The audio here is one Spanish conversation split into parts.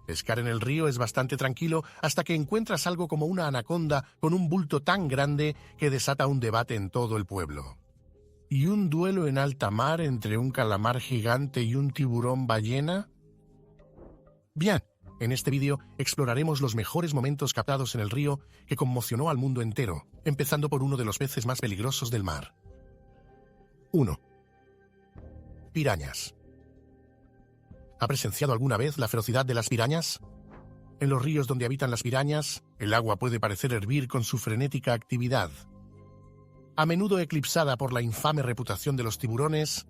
Pescar en el río es bastante tranquilo hasta que encuentras algo como una anaconda con un bulto tan grande que desata un debate en todo el pueblo. ¿Y un duelo en alta mar entre un calamar gigante y un tiburón ballena? Bien, en este vídeo exploraremos los mejores momentos captados en el río que conmocionó al mundo entero, empezando por uno de los peces más peligrosos del mar. 1. Pirañas. ¿Ha presenciado alguna vez la ferocidad de las pirañas? En los ríos donde habitan las pirañas, el agua puede parecer hervir con su frenética actividad. A menudo eclipsada por la infame reputación de los tiburones,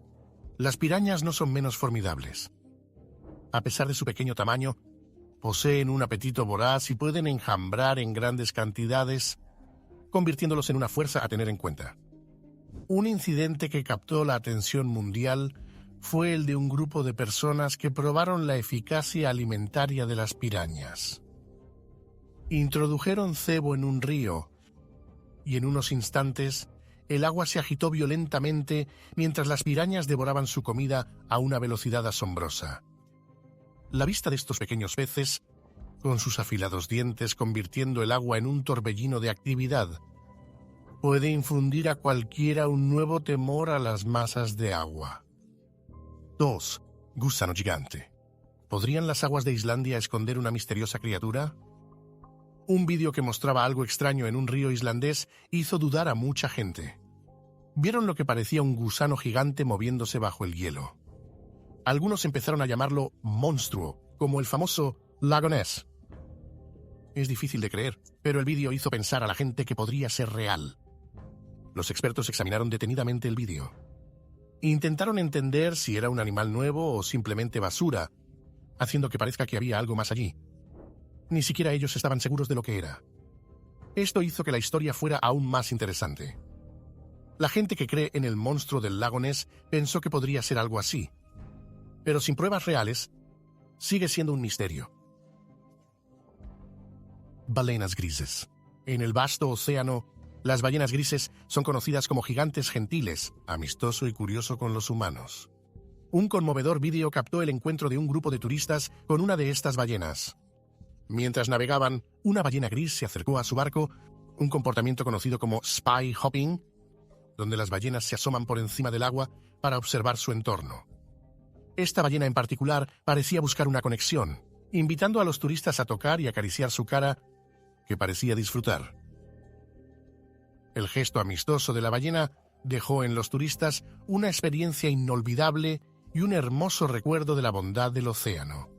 las pirañas no son menos formidables. A pesar de su pequeño tamaño, poseen un apetito voraz y pueden enjambrar en grandes cantidades, convirtiéndolos en una fuerza a tener en cuenta. Un incidente que captó la atención mundial fue el de un grupo de personas que probaron la eficacia alimentaria de las pirañas. Introdujeron cebo en un río y en unos instantes el agua se agitó violentamente mientras las pirañas devoraban su comida a una velocidad asombrosa. La vista de estos pequeños peces, con sus afilados dientes convirtiendo el agua en un torbellino de actividad, puede infundir a cualquiera un nuevo temor a las masas de agua. 2. Gusano gigante. ¿Podrían las aguas de Islandia esconder una misteriosa criatura? Un vídeo que mostraba algo extraño en un río islandés hizo dudar a mucha gente. Vieron lo que parecía un gusano gigante moviéndose bajo el hielo. Algunos empezaron a llamarlo monstruo, como el famoso Lago Ness. Es difícil de creer, pero el vídeo hizo pensar a la gente que podría ser real. Los expertos examinaron detenidamente el vídeo. Intentaron entender si era un animal nuevo o simplemente basura, haciendo que parezca que había algo más allí. Ni siquiera ellos estaban seguros de lo que era. Esto hizo que la historia fuera aún más interesante. La gente que cree en el monstruo del lago Ness pensó que podría ser algo así, pero sin pruebas reales, sigue siendo un misterio. Ballenas grises. En el vasto océano, las ballenas grises son conocidas como gigantes gentiles, amistoso y curioso con los humanos. Un conmovedor vídeo captó el encuentro de un grupo de turistas con una de estas ballenas. Mientras navegaban, una ballena gris se acercó a su barco, un comportamiento conocido como spy hopping, donde las ballenas se asoman por encima del agua para observar su entorno. Esta ballena en particular parecía buscar una conexión, invitando a los turistas a tocar y acariciar su cara, que parecía disfrutar. El gesto amistoso de la ballena dejó en los turistas una experiencia inolvidable y un hermoso recuerdo de la bondad del océano.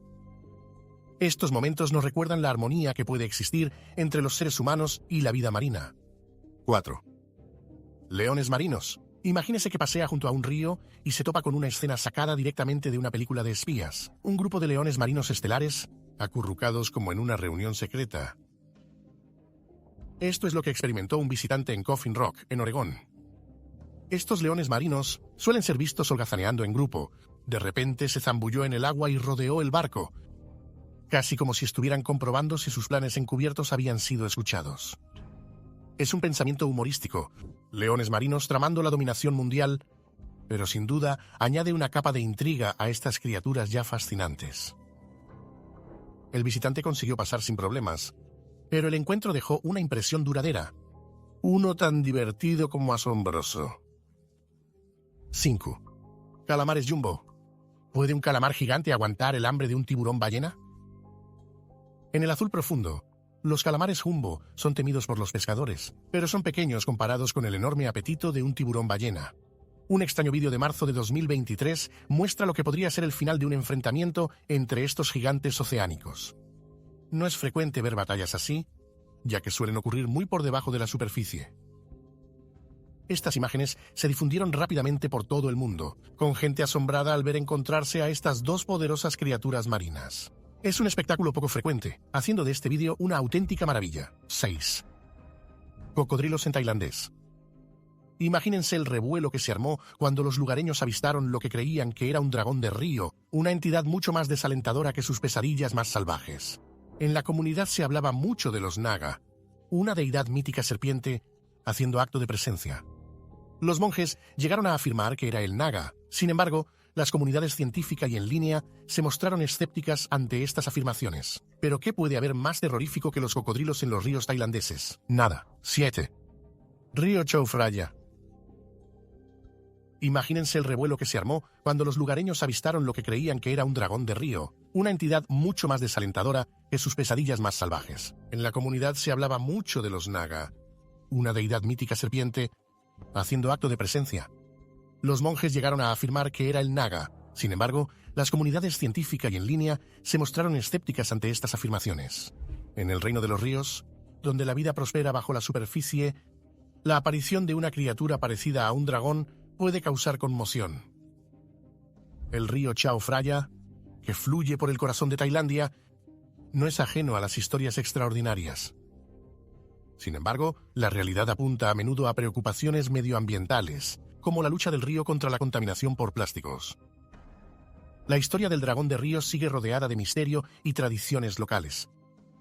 Estos momentos nos recuerdan la armonía que puede existir entre los seres humanos y la vida marina. 4. Leones marinos. Imagínese que pasea junto a un río y se topa con una escena sacada directamente de una película de espías. Un grupo de leones marinos estelares, acurrucados como en una reunión secreta. Esto es lo que experimentó un visitante en Coffin Rock, en Oregón. Estos leones marinos suelen ser vistos holgazaneando en grupo. De repente se zambulló en el agua y rodeó el barco, casi como si estuvieran comprobando si sus planes encubiertos habían sido escuchados. Es un pensamiento humorístico, leones marinos tramando la dominación mundial, pero sin duda añade una capa de intriga a estas criaturas ya fascinantes. El visitante consiguió pasar sin problemas, pero el encuentro dejó una impresión duradera, uno tan divertido como asombroso. 5. Calamares jumbo. ¿Puede un calamar gigante aguantar el hambre de un tiburón ballena? En el azul profundo, los calamares jumbo son temidos por los pescadores, pero son pequeños comparados con el enorme apetito de un tiburón ballena. Un extraño vídeo de marzo de 2023 muestra lo que podría ser el final de un enfrentamiento entre estos gigantes oceánicos. No es frecuente ver batallas así, ya que suelen ocurrir muy por debajo de la superficie. Estas imágenes se difundieron rápidamente por todo el mundo, con gente asombrada al ver encontrarse a estas dos poderosas criaturas marinas. Es un espectáculo poco frecuente, haciendo de este vídeo una auténtica maravilla. 6. Cocodrilos en tailandés. Imagínense el revuelo que se armó cuando los lugareños avistaron lo que creían que era un dragón de río, una entidad mucho más desalentadora que sus pesadillas más salvajes. En la comunidad se hablaba mucho de los naga, una deidad mítica serpiente haciendo acto de presencia. Los monjes llegaron a afirmar que era el naga. Sin embargo, las comunidades científica y en línea se mostraron escépticas ante estas afirmaciones. ¿Pero qué puede haber más terrorífico que los cocodrilos en los ríos tailandeses? Nada. 7. Río Chao Phraya. Imagínense el revuelo que se armó cuando los lugareños avistaron lo que creían que era un dragón de río, una entidad mucho más desalentadora que sus pesadillas más salvajes. En la comunidad se hablaba mucho de los Naga, una deidad mítica serpiente, haciendo acto de presencia. Los monjes llegaron a afirmar que era el Naga. Sin embargo, las comunidades científica y en línea se mostraron escépticas ante estas afirmaciones. En el reino de los ríos, donde la vida prospera bajo la superficie, la aparición de una criatura parecida a un dragón puede causar conmoción. El río Chao Phraya, que fluye por el corazón de Tailandia, no es ajeno a las historias extraordinarias. Sin embargo, la realidad apunta a menudo a preocupaciones medioambientales, como la lucha del río contra la contaminación por plásticos. La historia del dragón de ríos sigue rodeada de misterio y tradiciones locales.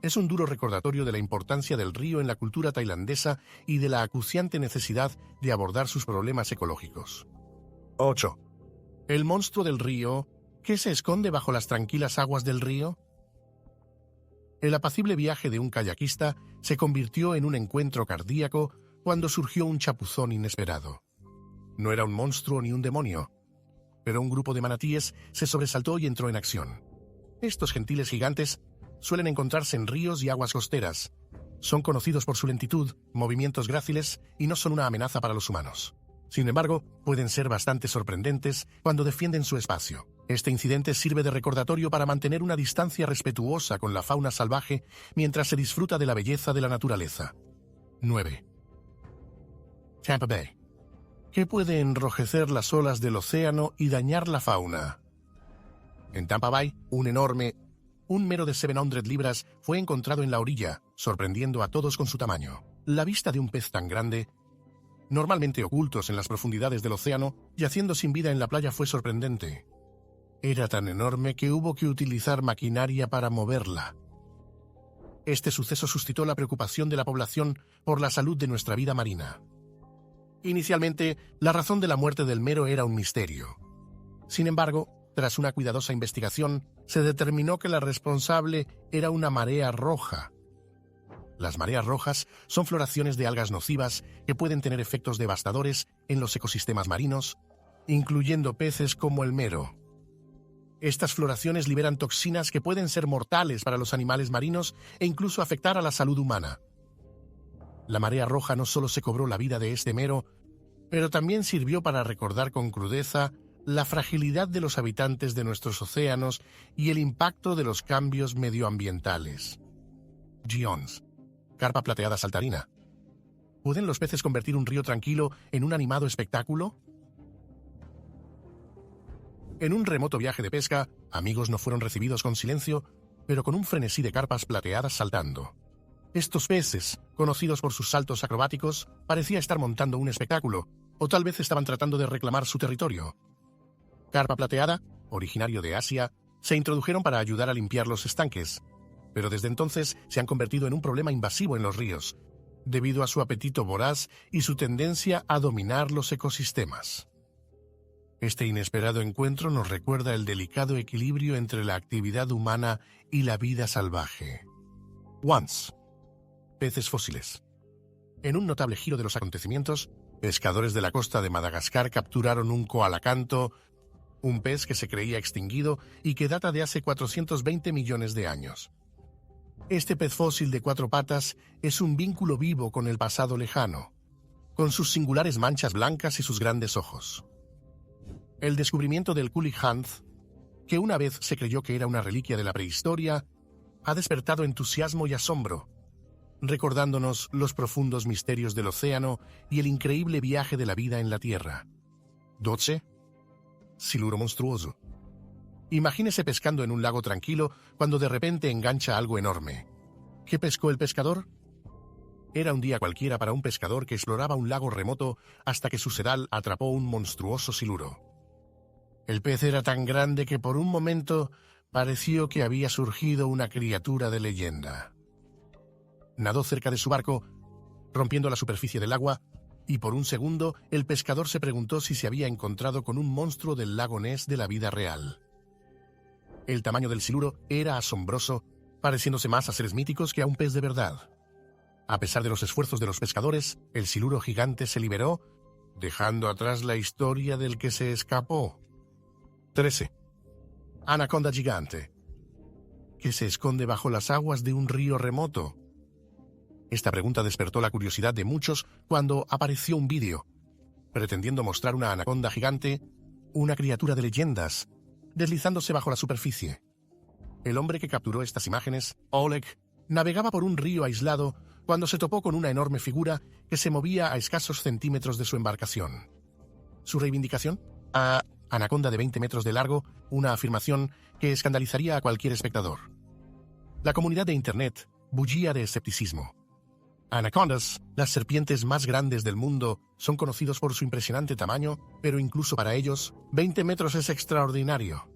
Es un duro recordatorio de la importancia del río en la cultura tailandesa y de la acuciante necesidad de abordar sus problemas ecológicos. 8. El monstruo del río, ¿qué se esconde bajo las tranquilas aguas del río? El apacible viaje de un kayakista se convirtió en un encuentro cardíaco cuando surgió un chapuzón inesperado. No era un monstruo ni un demonio, pero un grupo de manatíes se sobresaltó y entró en acción. Estos gentiles gigantes suelen encontrarse en ríos y aguas costeras. Son conocidos por su lentitud, movimientos gráciles y no son una amenaza para los humanos. Sin embargo, pueden ser bastante sorprendentes cuando defienden su espacio. Este incidente sirve de recordatorio para mantener una distancia respetuosa con la fauna salvaje mientras se disfruta de la belleza de la naturaleza. 9. Tampa Bay. ¿Qué puede enrojecer las olas del océano y dañar la fauna? En Tampa Bay, un mero de 700 libras fue encontrado en la orilla, sorprendiendo a todos con su tamaño. La vista de un pez tan grande, normalmente ocultos en las profundidades del océano, yaciendo sin vida en la playa fue sorprendente. Era tan enorme que hubo que utilizar maquinaria para moverla. Este suceso suscitó la preocupación de la población por la salud de nuestra vida marina. Inicialmente, la razón de la muerte del mero era un misterio. Sin embargo, tras una cuidadosa investigación, se determinó que la responsable era una marea roja. Las mareas rojas son floraciones de algas nocivas que pueden tener efectos devastadores en los ecosistemas marinos, incluyendo peces como el mero. Estas floraciones liberan toxinas que pueden ser mortales para los animales marinos e incluso afectar a la salud humana. La marea roja no solo se cobró la vida de este mero, pero también sirvió para recordar con crudeza la fragilidad de los habitantes de nuestros océanos y el impacto de los cambios medioambientales. Gions. Carpa plateada saltarina. ¿Pueden los peces convertir un río tranquilo en un animado espectáculo? En un remoto viaje de pesca, amigos no fueron recibidos con silencio, pero con un frenesí de carpas plateadas saltando. Estos peces, conocidos por sus saltos acrobáticos, parecía estar montando un espectáculo, o tal vez estaban tratando de reclamar su territorio. Carpa plateada, originario de Asia, se introdujeron para ayudar a limpiar los estanques, pero desde entonces se han convertido en un problema invasivo en los ríos, debido a su apetito voraz y su tendencia a dominar los ecosistemas. Este inesperado encuentro nos recuerda el delicado equilibrio entre la actividad humana y la vida salvaje. Once. Peces fósiles. En un notable giro de los acontecimientos, pescadores de la costa de Madagascar capturaron un coalacanto, un pez que se creía extinguido y que data de hace 420 millones de años. Este pez fósil de 4 patas es un vínculo vivo con el pasado lejano, con sus singulares manchas blancas y sus grandes ojos. El descubrimiento del Coelacanth, que una vez se creyó que era una reliquia de la prehistoria, ha despertado entusiasmo y asombro, recordándonos los profundos misterios del océano y el increíble viaje de la vida en la Tierra. 12. Siluro monstruoso. Imagínese pescando en un lago tranquilo cuando de repente engancha algo enorme. ¿Qué pescó el pescador? Era un día cualquiera para un pescador que exploraba un lago remoto hasta que su sedal atrapó un monstruoso siluro. El pez era tan grande que por un momento pareció que había surgido una criatura de leyenda. Nadó cerca de su barco, rompiendo la superficie del agua, y por un segundo el pescador se preguntó si se había encontrado con un monstruo del lago Ness de la vida real. El tamaño del siluro era asombroso, pareciéndose más a seres míticos que a un pez de verdad. A pesar de los esfuerzos de los pescadores, el siluro gigante se liberó, dejando atrás la historia del que se escapó. 13. Anaconda gigante, que se esconde bajo las aguas de un río remoto. Esta pregunta despertó la curiosidad de muchos cuando apareció un vídeo, pretendiendo mostrar una anaconda gigante, una criatura de leyendas, deslizándose bajo la superficie. El hombre que capturó estas imágenes, Oleg, navegaba por un río aislado cuando se topó con una enorme figura que se movía a escasos centímetros de su embarcación. ¿Su reivindicación? Anaconda de 20 metros de largo, una afirmación que escandalizaría a cualquier espectador. La comunidad de Internet bullía de escepticismo. Anacondas, las serpientes más grandes del mundo, son conocidos por su impresionante tamaño, pero incluso para ellos, 20 metros es extraordinario.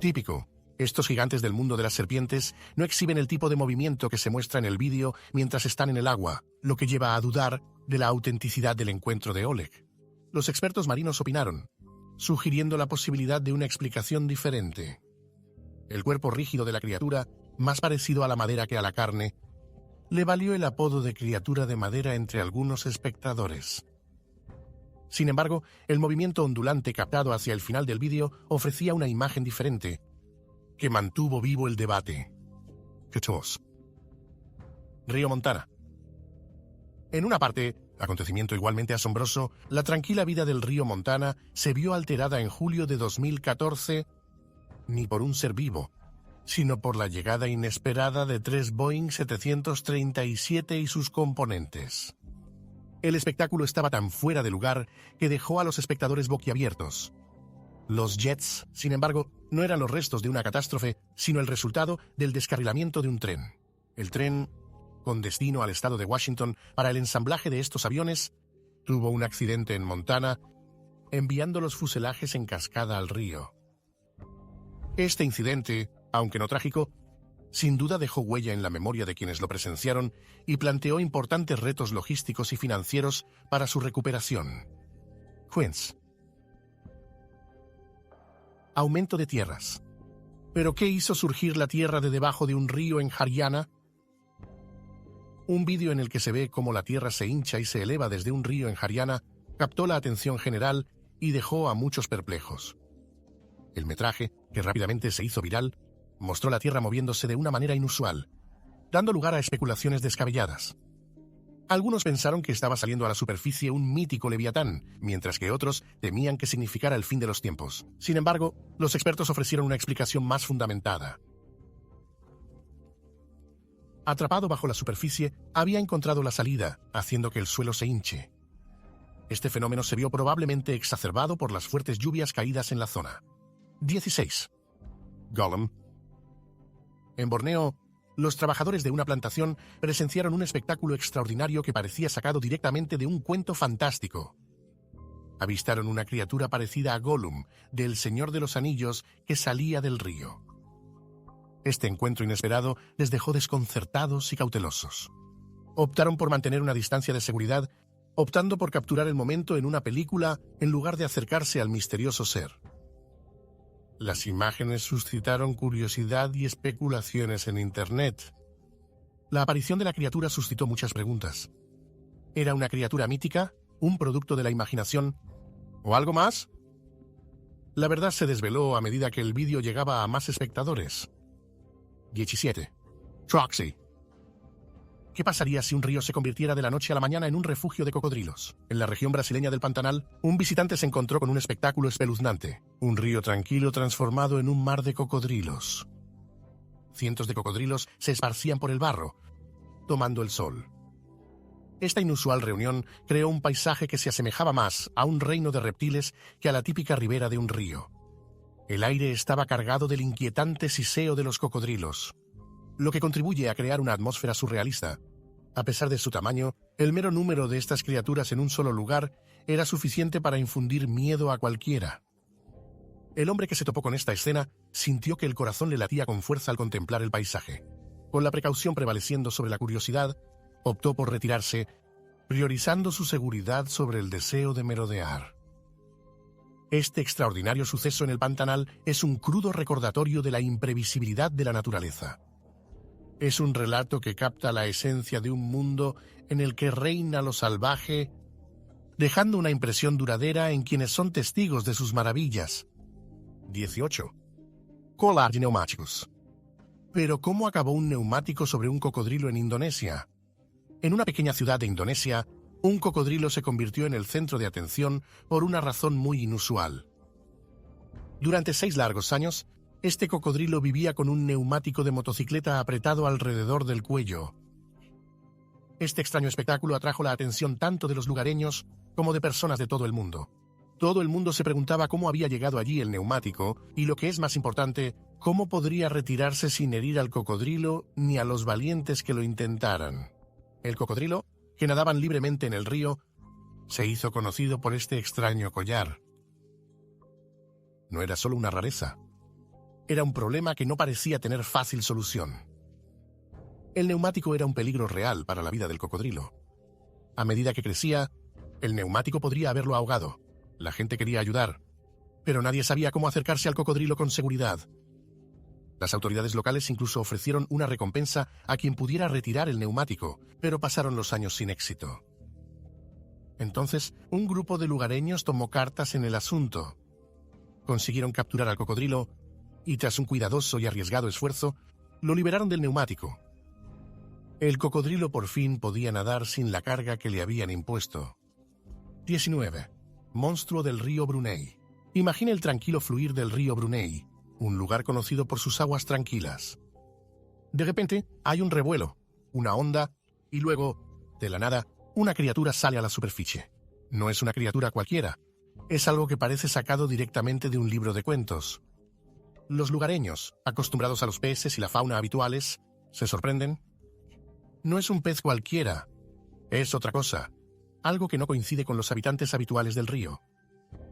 Típico. Estos gigantes del mundo de las serpientes no exhiben el tipo de movimiento que se muestra en el vídeo mientras están en el agua, lo que lleva a dudar de la autenticidad del encuentro de Oleg. Los expertos marinos opinaron, sugiriendo la posibilidad de una explicación diferente. El cuerpo rígido de la criatura, más parecido a la madera que a la carne, le valió el apodo de criatura de madera entre algunos espectadores. Sin embargo, el movimiento ondulante captado hacia el final del vídeo ofrecía una imagen diferente, que mantuvo vivo el debate. Río Montana. En una parte, acontecimiento igualmente asombroso, la tranquila vida del río Montana se vio alterada en julio de 2014, ni por un ser vivo, sino por la llegada inesperada de 3 Boeing 737 y sus componentes. El espectáculo estaba tan fuera de lugar que dejó a los espectadores boquiabiertos. Los jets, sin embargo, no eran los restos de una catástrofe, sino el resultado del descarrilamiento de un tren. El tren, con destino al estado de Washington para el ensamblaje de estos aviones, tuvo un accidente en Montana, enviando los fuselajes en cascada al río. Este incidente, aunque no trágico, sin duda dejó huella en la memoria de quienes lo presenciaron y planteó importantes retos logísticos y financieros para su recuperación. Queens. Aumento de tierras. ¿Pero qué hizo surgir la tierra de debajo de un río en Haryana? Un vídeo en el que se ve cómo la tierra se hincha y se eleva desde un río en Haryana captó la atención general y dejó a muchos perplejos. El metraje, que rápidamente se hizo viral, mostró la tierra moviéndose de una manera inusual, dando lugar a especulaciones descabelladas. Algunos pensaron que estaba saliendo a la superficie un mítico leviatán, mientras que otros temían que significara el fin de los tiempos. Sin embargo, los expertos ofrecieron una explicación más fundamentada. Atrapado bajo la superficie, había encontrado la salida, haciendo que el suelo se hinche. Este fenómeno se vio probablemente exacerbado por las fuertes lluvias caídas en la zona. 16. Gollum. En Borneo, los trabajadores de una plantación presenciaron un espectáculo extraordinario que parecía sacado directamente de un cuento fantástico. Avistaron una criatura parecida a Gollum, del Señor de los Anillos, que salía del río. Este encuentro inesperado les dejó desconcertados y cautelosos. Optaron por mantener una distancia de seguridad, optando por capturar el momento en una película en lugar de acercarse al misterioso ser. Las imágenes suscitaron curiosidad y especulaciones en Internet. La aparición de la criatura suscitó muchas preguntas. ¿Era una criatura mítica? ¿Un producto de la imaginación? ¿O algo más? La verdad se desveló a medida que el vídeo llegaba a más espectadores. 17. Troxy. ¿Qué pasaría si un río se convirtiera de la noche a la mañana en un refugio de cocodrilos? En la región brasileña del Pantanal, un visitante se encontró con un espectáculo espeluznante. Un río tranquilo transformado en un mar de cocodrilos. Cientos de cocodrilos se esparcían por el barro, tomando el sol. Esta inusual reunión creó un paisaje que se asemejaba más a un reino de reptiles que a la típica ribera de un río. El aire estaba cargado del inquietante siseo de los cocodrilos, lo que contribuye a crear una atmósfera surrealista. A pesar de su tamaño, el mero número de estas criaturas en un solo lugar era suficiente para infundir miedo a cualquiera. El hombre que se topó con esta escena sintió que el corazón le latía con fuerza al contemplar el paisaje. Con la precaución prevaleciendo sobre la curiosidad, optó por retirarse priorizando su seguridad sobre el deseo de merodear. Este extraordinario suceso en el Pantanal es un crudo recordatorio de la imprevisibilidad de la naturaleza. Es un relato que capta la esencia de un mundo en el que reina lo salvaje, dejando una impresión duradera en quienes son testigos de sus maravillas. 18. Colar de neumáticos. Pero ¿cómo acabó un neumático sobre un cocodrilo en Indonesia? En una pequeña ciudad de Indonesia, un cocodrilo se convirtió en el centro de atención por una razón muy inusual. Durante 6 largos años, este cocodrilo vivía con un neumático de motocicleta apretado alrededor del cuello. Este extraño espectáculo atrajo la atención tanto de los lugareños como de personas de todo el mundo. Todo el mundo se preguntaba cómo había llegado allí el neumático y, lo que es más importante, cómo podría retirarse sin herir al cocodrilo ni a los valientes que lo intentaran. El cocodrilo, que nadaban libremente en el río, se hizo conocido por este extraño collar. No era solo una rareza. Era un problema que no parecía tener fácil solución. El neumático era un peligro real para la vida del cocodrilo. A medida que crecía, el neumático podría haberlo ahogado. La gente quería ayudar, pero nadie sabía cómo acercarse al cocodrilo con seguridad. Las autoridades locales incluso ofrecieron una recompensa a quien pudiera retirar el neumático, pero pasaron los años sin éxito. Entonces, un grupo de lugareños tomó cartas en el asunto. Consiguieron capturar al cocodrilo y, tras un cuidadoso y arriesgado esfuerzo, lo liberaron del neumático. El cocodrilo por fin podía nadar sin la carga que le habían impuesto. 19. Monstruo del río Brunei. Imagina el tranquilo fluir del río Brunei, un lugar conocido por sus aguas tranquilas. De repente, hay un revuelo, una onda, y luego, de la nada, una criatura sale a la superficie. No es una criatura cualquiera, es algo que parece sacado directamente de un libro de cuentos. Los lugareños, acostumbrados a los peces y la fauna habituales, se sorprenden. No es un pez cualquiera, es otra cosa, algo que no coincide con los habitantes habituales del río.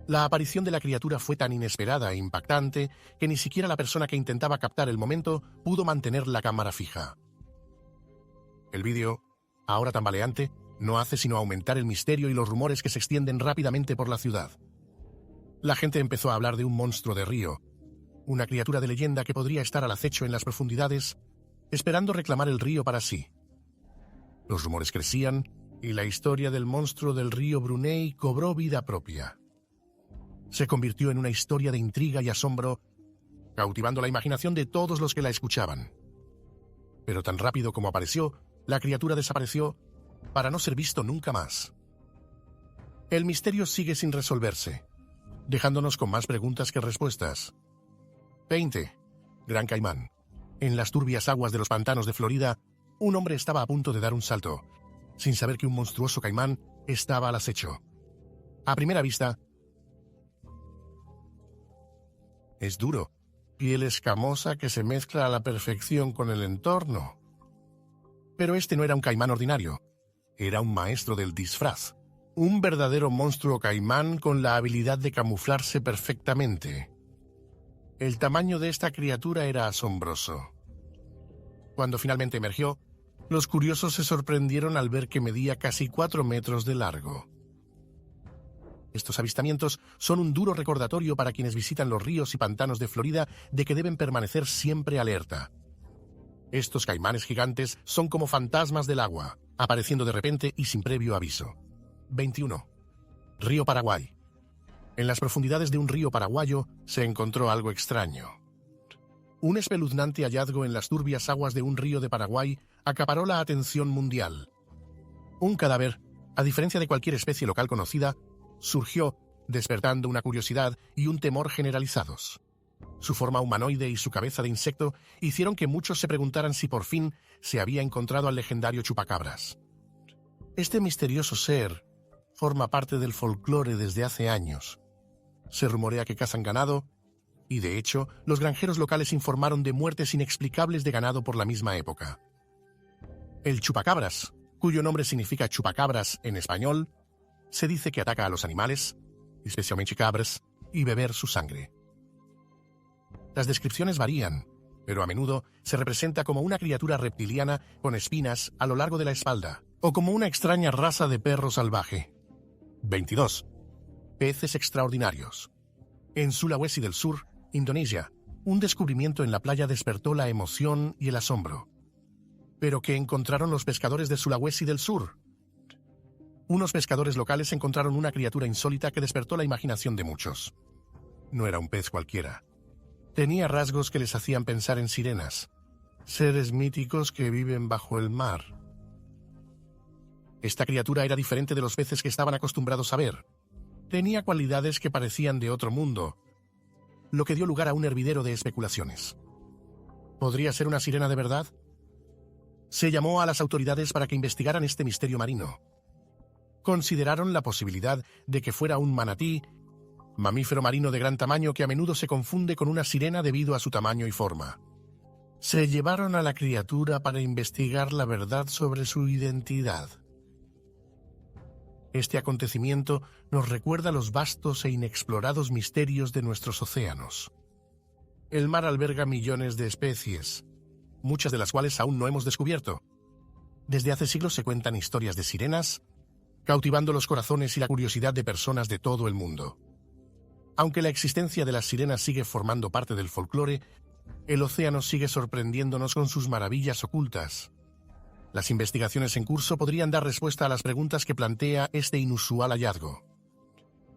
La aparición de la criatura fue tan inesperada e impactante que ni siquiera la persona que intentaba captar el momento pudo mantener la cámara fija. El vídeo, ahora tambaleante, no hace sino aumentar el misterio y los rumores que se extienden rápidamente por la ciudad. La gente empezó a hablar de un monstruo de río, una criatura de leyenda que podría estar al acecho en las profundidades, esperando reclamar el río para sí. Los rumores crecían y la historia del monstruo del río Brunei cobró vida propia. Se convirtió en una historia de intriga y asombro, cautivando la imaginación de todos los que la escuchaban. Pero tan rápido como apareció, la criatura desapareció para no ser visto nunca más. El misterio sigue sin resolverse, dejándonos con más preguntas que respuestas. 20. Gran Caimán. En las turbias aguas de los pantanos de Florida, un hombre estaba a punto de dar un salto, sin saber que un monstruoso caimán estaba al acecho. A primera vista, es duro, piel escamosa que se mezcla a la perfección con el entorno. Pero este no era un caimán ordinario, era un maestro del disfraz, un verdadero monstruo caimán con la habilidad de camuflarse perfectamente. El tamaño de esta criatura era asombroso. Cuando finalmente emergió, los curiosos se sorprendieron al ver que medía casi 4 metros de largo. Estos avistamientos son un duro recordatorio para quienes visitan los ríos y pantanos de Florida de que deben permanecer siempre alerta. Estos caimanes gigantes son como fantasmas del agua, apareciendo de repente y sin previo aviso. 21. Río Paraguay. En las profundidades de un río paraguayo se encontró algo extraño. Un espeluznante hallazgo en las turbias aguas de un río de Paraguay acaparó la atención mundial. Un cadáver, a diferencia de cualquier especie local conocida, surgió, despertando una curiosidad y un temor generalizados. Su forma humanoide y su cabeza de insecto hicieron que muchos se preguntaran si por fin se había encontrado al legendario chupacabras. Este misterioso ser forma parte del folclore desde hace años. Se rumorea que cazan ganado, y de hecho, los granjeros locales informaron de muertes inexplicables de ganado por la misma época. El chupacabras, cuyo nombre significa chupacabras en español, se dice que ataca a los animales, especialmente cabras, y beber su sangre. Las descripciones varían, pero a menudo se representa como una criatura reptiliana con espinas a lo largo de la espalda, o como una extraña raza de perro salvaje. 22. Peces extraordinarios. En Sulawesi del Sur, Indonesia, un descubrimiento en la playa despertó la emoción y el asombro. ¿Pero qué encontraron los pescadores de Sulawesi del Sur? Unos pescadores locales encontraron una criatura insólita que despertó la imaginación de muchos. No era un pez cualquiera. Tenía rasgos que les hacían pensar en sirenas, seres míticos que viven bajo el mar. Esta criatura era diferente de los peces que estaban acostumbrados a ver. Tenía cualidades que parecían de otro mundo, lo que dio lugar a un hervidero de especulaciones. ¿Podría ser una sirena de verdad? Se llamó a las autoridades para que investigaran este misterio marino. Consideraron la posibilidad de que fuera un manatí, mamífero marino de gran tamaño que a menudo se confunde con una sirena debido a su tamaño y forma. Se llevaron a la criatura para investigar la verdad sobre su identidad. Este acontecimiento nos recuerda los vastos e inexplorados misterios de nuestros océanos. El mar alberga millones de especies, muchas de las cuales aún no hemos descubierto. Desde hace siglos se cuentan historias de sirenas, cautivando los corazones y la curiosidad de personas de todo el mundo. Aunque la existencia de las sirenas sigue formando parte del folclore, el océano sigue sorprendiéndonos con sus maravillas ocultas. Las investigaciones en curso podrían dar respuesta a las preguntas que plantea este inusual hallazgo.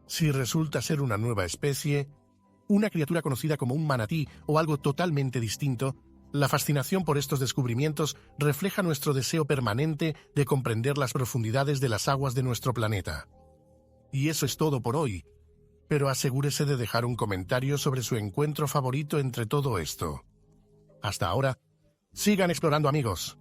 Si resulta ser una nueva especie, una criatura conocida como un manatí o algo totalmente distinto, la fascinación por estos descubrimientos refleja nuestro deseo permanente de comprender las profundidades de las aguas de nuestro planeta. Y eso es todo por hoy, pero asegúrese de dejar un comentario sobre su encuentro favorito entre todo esto. Hasta ahora, sigan explorando, amigos.